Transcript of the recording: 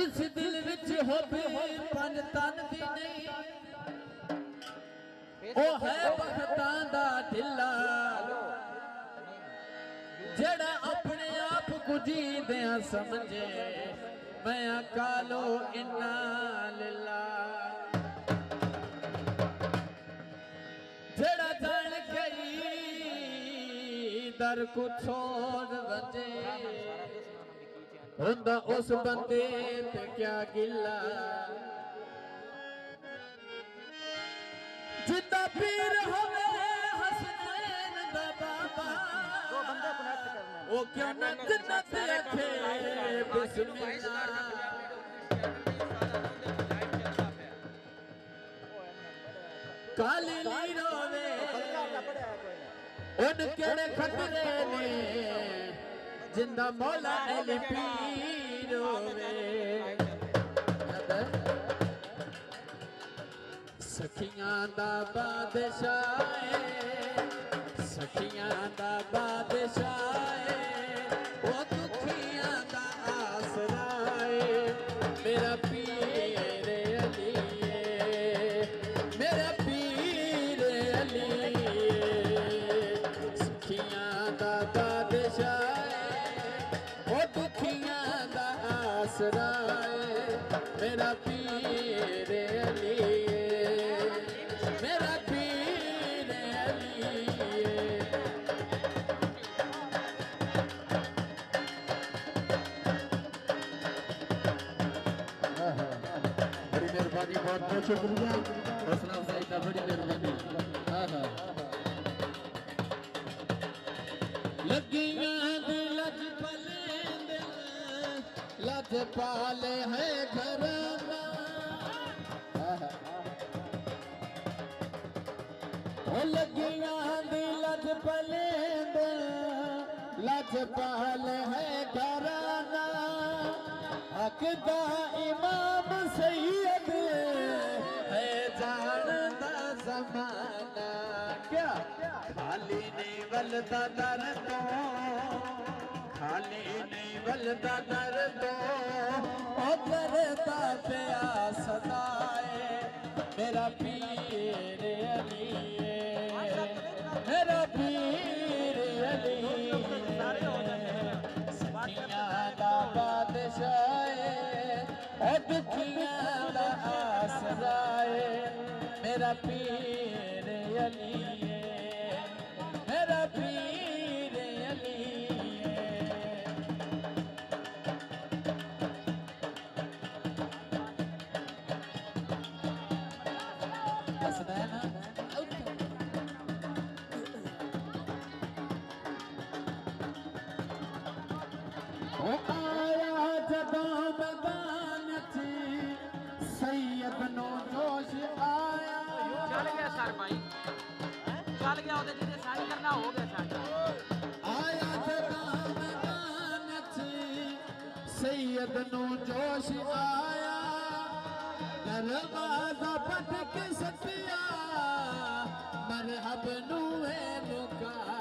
जिस दिल विच होवे पन तन दी नहीं ओ है भगतां दा ढिला जेड़ा अपने आप को जींदियां समझे मैं कालो इन्ना लिल्ला जेड़ा जान गई दर को छोड़ वजे हुंदा उस बंदे ते क्या गिला जिदा पीर होवे हसनैन दा बाबा ओ क्यों न जन्नत रखे बिस्मिल्लाह काली ली रोवे उन केड़े खतरे ने जिंदा मौला अली पीर रोवे सखियां दा बादशाह सखियां दा बादशाह ओ दुखियां दा आसरा मेरा पीर अली मेरा पीर अली सखियां दा बादशाह ओ दुखियां दा आसरा मेरा पीर अली मेरा पीर अली बड़ी मेहरबानी बहुत बहुत शुक्रिया हौसला अफजाई का बड़ी मेहरबानी लगियां दिल लज पाले है घराना लगियां दिल लज पाले है घराना हक दा इमाम सैयद है जानदा ज़माना क्या खाली नहीं वलदा दर तो खाली नहीं वलदा दर तो ओ करता पिया सदाए मेरा पीर अली मेरा पीर अली सखियां दा बादशाह ओ दुखियां दा आसरा मेरा पीर अली मेरा पीर अली आया जदों मैदान सैयद नो जोश आया चल गया सर भाई चल गया ओदे जिथे साइन करना हो गया साडा आया जदों मैदान सैयद नो जोश आया दरवाजा पट के सतिया मरहब नू